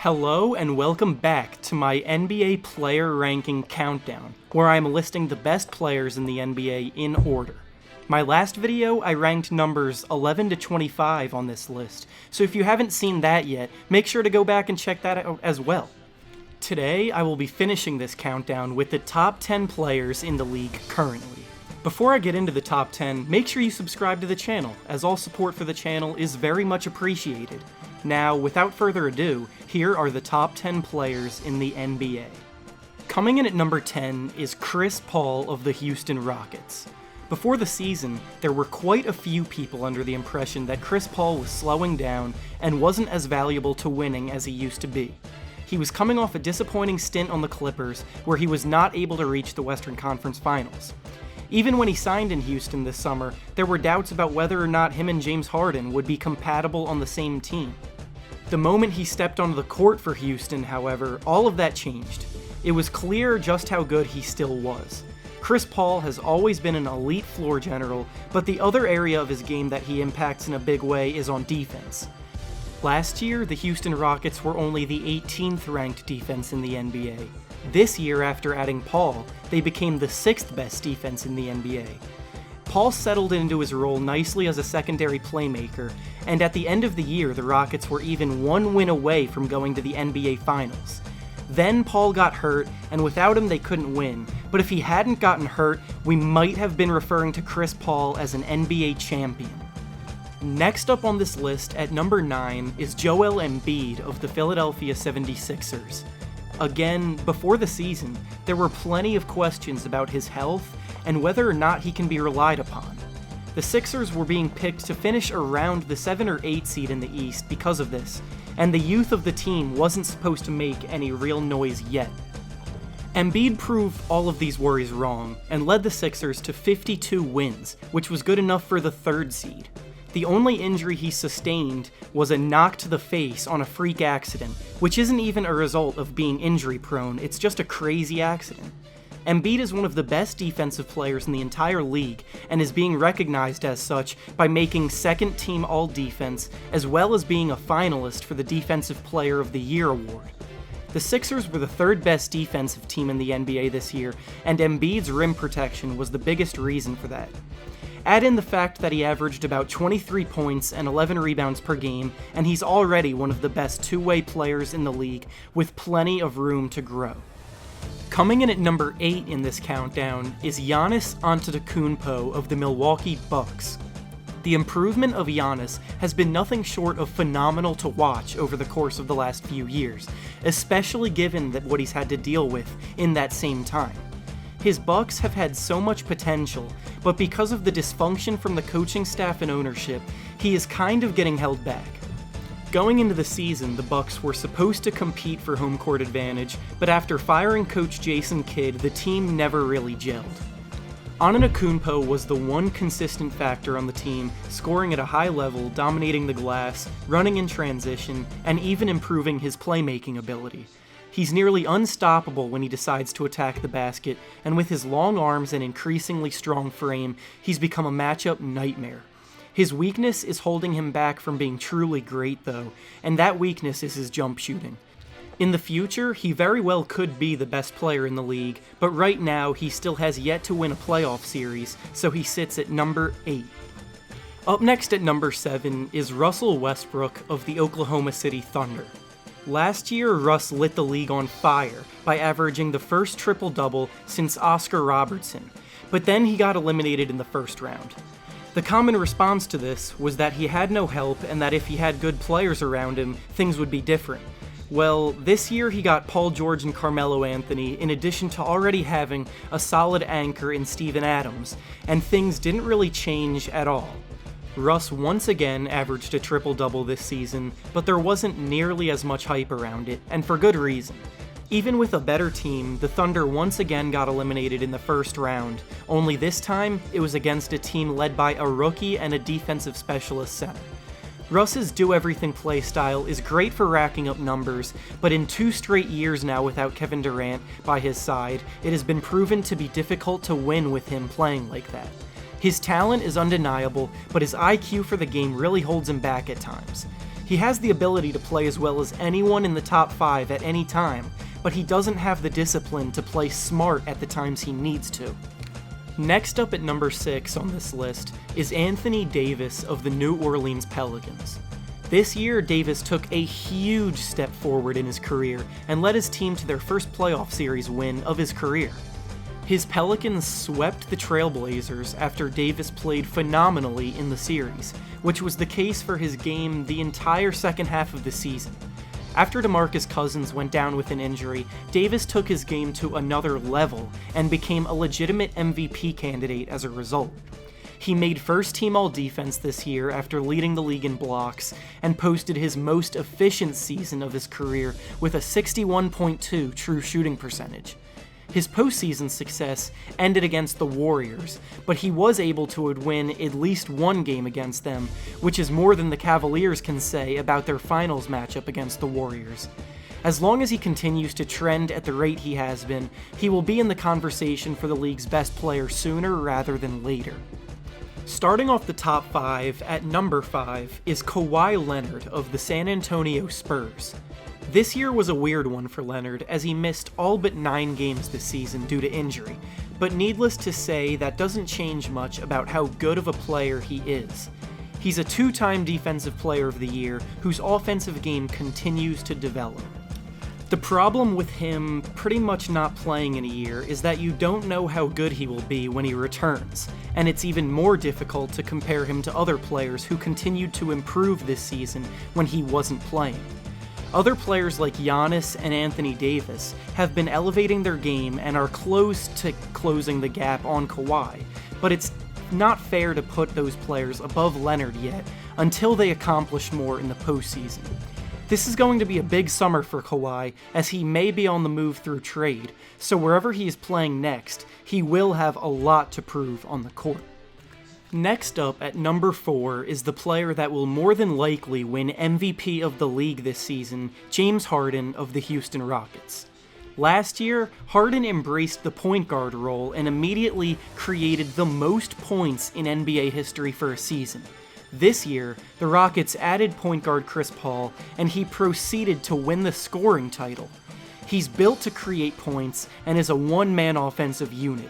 Hello and welcome back to my NBA player ranking countdown, where I'm listing the best players in the NBA in order. My last video, I ranked numbers 11 to 25 on this list, so if you haven't seen that yet, make sure to go back and check that out as well. Today, I will be finishing this countdown with the top 10 players in the league currently. Before I get into the top 10, make sure you subscribe to the channel, as all support for the channel is very much appreciated. Now, without further ado, here are the top 10 players in the NBA. Coming in at number 10 is Chris Paul of the Houston Rockets. Before the season, there were quite a few people under the impression that Chris Paul was slowing down and wasn't as valuable to winning as he used to be. He was coming off a disappointing stint on the Clippers, where he was not able to reach the Western Conference Finals. Even when he signed in Houston this summer, there were doubts about whether or not him and James Harden would be compatible on the same team. The moment he stepped onto the court for Houston, however, all of that changed. It was clear just how good he still was. Chris Paul has always been an elite floor general, but the other area of his game that he impacts in a big way is on defense. Last year, the Houston Rockets were only the 18th ranked defense in the NBA. This year, after adding Paul, they became the 6th best defense in the NBA. Paul settled into his role nicely as a secondary playmaker, and at the end of the year, the Rockets were even one win away from going to the NBA Finals. Then Paul got hurt, and without him they couldn't win, but if he hadn't gotten hurt, we might have been referring to Chris Paul as an NBA champion. Next up on this list, at number 9, is Joel Embiid of the Philadelphia 76ers. Again, before the season, there were plenty of questions about his health and whether or not he can be relied upon. The Sixers were being picked to finish around the 7 or 8 seed in the East because of this, and the youth of the team wasn't supposed to make any real noise yet. Embiid proved all of these worries wrong, and led the Sixers to 52 wins, which was good enough for the 3rd seed. The only injury he sustained was a knock to the face on a freak accident, which isn't even a result of being injury prone, it's just a crazy accident. Embiid is one of the best defensive players in the entire league, and is being recognized as such by making second team all-defense, as well as being a finalist for the Defensive Player of the Year award. The Sixers were the 3rd best defensive team in the NBA this year, and Embiid's rim protection was the biggest reason for that. Add in the fact that he averaged about 23 points and 11 rebounds per game, and he's already one of the best two-way players in the league, with plenty of room to grow. Coming in at number 8 in this countdown is Giannis AntetokounmpoM of the Milwaukee Bucks. The improvement of Giannis has been nothing short of phenomenal to watch over the course of the last few years, especially given that what he's had to deal with in that same time. His Bucks have had so much potential, but because of the dysfunction from the coaching staff and ownership, he is kind of getting held back. Going into the season, the Bucks were supposed to compete for home court advantage, but after firing coach Jason Kidd, the team never really gelled. Antetokounmpo was the one consistent factor on the team, scoring at a high level, dominating the glass, running in transition, and even improving his playmaking ability. He's nearly unstoppable when he decides to attack the basket, and with his long arms and increasingly strong frame, he's become a matchup nightmare. His weakness is holding him back from being truly great though, and that weakness is his jump shooting. In the future, he very well could be the best player in the league, but right now he still has yet to win a playoff series, so he sits at number 8. Up next at number 7 is Russell Westbrook of the Oklahoma City Thunder. Last year, Russ lit the league on fire by averaging the first triple-double since Oscar Robertson, but then he got eliminated in the first round. The common response to this was that he had no help and that if he had good players around him, things would be different. Well, this year he got Paul George and Carmelo Anthony, in addition to already having a solid anchor in Steven Adams, and things didn't really change at all. Russ once again averaged a triple-double this season, but there wasn't nearly as much hype around it, and for good reason. Even with a better team, the Thunder once again got eliminated in the first round, only this time it was against a team led by a rookie and a defensive specialist center. Russ's do-everything play style is great for racking up numbers, but in 2 straight years now without Kevin Durant by his side, it has been proven to be difficult to win with him playing like that. His talent is undeniable, but his IQ for the game really holds him back at times. He has the ability to play as well as anyone in the top 5 at any time, but he doesn't have the discipline to play smart at the times he needs to. Next up at number 6 on this list is Anthony Davis of the New Orleans Pelicans. This year, Davis took a huge step forward in his career and led his team to their first playoff series win of his career. His Pelicans swept the Trailblazers after Davis played phenomenally in the series, which was the case for his game the entire second half of the season. After DeMarcus Cousins went down with an injury, Davis took his game to another level and became a legitimate MVP candidate as a result. He made first-team All-Defense this year after leading the league in blocks, and posted his most efficient season of his career with a 61.2 true shooting percentage. His postseason success ended against the Warriors, but he was able to win at least one game against them, which is more than the Cavaliers can say about their finals matchup against the Warriors. As long as he continues to trend at the rate he has been, he will be in the conversation for the league's best player sooner rather than later. Starting off the top 5, at number 5 is Kawhi Leonard of the San Antonio Spurs. This year was a weird one for Leonard, as he missed all but 9 games this season due to injury, but needless to say, that doesn't change much about how good of a player he is. He's a 2-time Defensive Player of the Year whose offensive game continues to develop. The problem with him pretty much not playing in a year is that you don't know how good he will be when he returns, and it's even more difficult to compare him to other players who continued to improve this season when he wasn't playing. Other players like Giannis and Anthony Davis have been elevating their game and are close to closing the gap on Kawhi, but it's not fair to put those players above Leonard yet until they accomplish more in the postseason. This is going to be a big summer for Kawhi, as he may be on the move through trade, so wherever he is playing next, he will have a lot to prove on the court. Next up at number 4 is the player that will more than likely win MVP of the league this season, James Harden of the Houston Rockets. Last year, Harden embraced the point guard role and immediately created the most points in NBA history for a season. This year, the Rockets added point guard Chris Paul, and he proceeded to win the scoring title. He's built to create points and is a one-man offensive unit.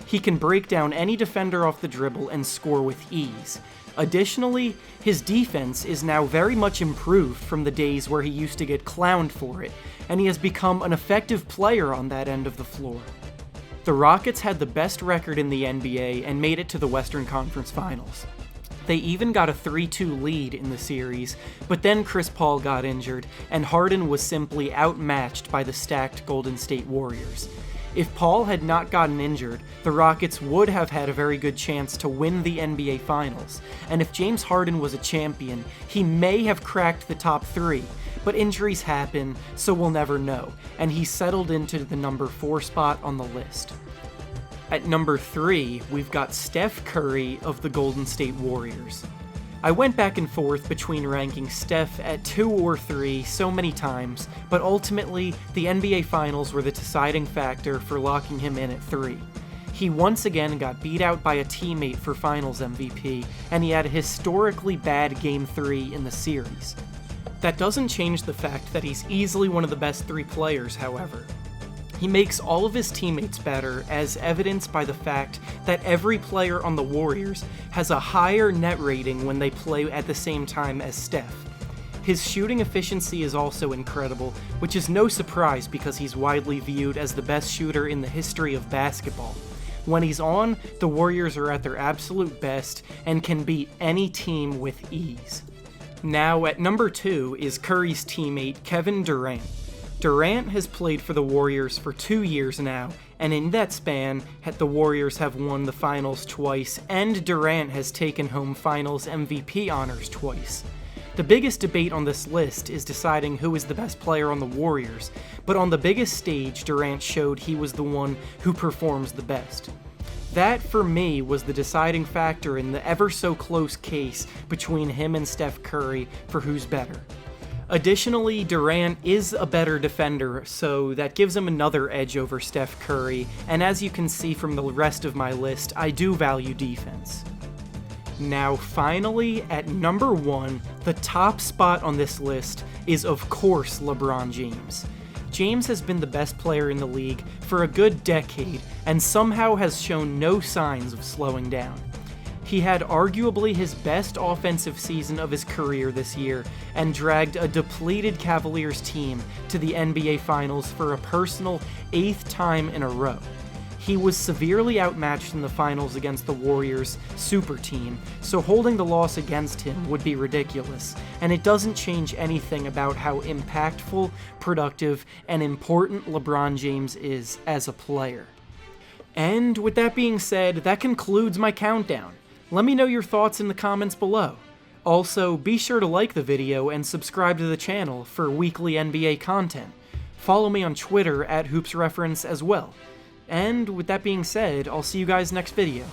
He can break down any defender off the dribble and score with ease. Additionally, his defense is now very much improved from the days where he used to get clowned for it, and he has become an effective player on that end of the floor. The Rockets had the best record in the NBA and made it to the Western Conference Finals. They even got a 3-2 lead in the series, but then Chris Paul got injured, and Harden was simply outmatched by the stacked Golden State Warriors. If Paul had not gotten injured, the Rockets would have had a very good chance to win the NBA Finals, and if James Harden was a champion, he may have cracked the top 3, but injuries happen, so we'll never know, and he settled into the number 4 spot on the list. At number 3, we've got Steph Curry of the Golden State Warriors. I went back and forth between ranking Steph at 2 or 3 so many times, but ultimately, the NBA Finals were the deciding factor for locking him in at 3. He once again got beat out by a teammate for Finals MVP, and he had a historically bad Game 3 in the series. That doesn't change the fact that he's easily one of the best 3 players, however. He makes all of his teammates better, as evidenced by the fact that every player on the Warriors has a higher net rating when they play at the same time as Steph. His shooting efficiency is also incredible, which is no surprise because he's widely viewed as the best shooter in the history of basketball. When he's on, the Warriors are at their absolute best and can beat any team with ease. Now at number 2 is Curry's teammate Kevin Durant. Durant has played for the Warriors for 2 years now, and in that span, the Warriors have won the finals twice, and Durant has taken home finals MVP honors twice. The biggest debate on this list is deciding who is the best player on the Warriors, but on the biggest stage, Durant showed he was the one who performs the best. That, for me, was the deciding factor in the ever-so-close case between him and Steph Curry for who's better. Additionally, Durant is a better defender, so that gives him another edge over Steph Curry, and as you can see from the rest of my list, I do value defense. Now, finally, at number 1, the top spot on this list is, of course, LeBron James. James has been the best player in the league for a good decade and somehow has shown no signs of slowing down. He had arguably his best offensive season of his career this year and dragged a depleted Cavaliers team to the NBA Finals for a personal 8th time in a row. He was severely outmatched in the finals against the Warriors' super team, so holding the loss against him would be ridiculous, and it doesn't change anything about how impactful, productive, and important LeBron James is as a player. And with that being said, that concludes my countdown. Let me know your thoughts in the comments below. Also, be sure to like the video and subscribe to the channel for weekly NBA content. Follow me on Twitter at hoopsreference as well. And with that being said, I'll see you guys next video.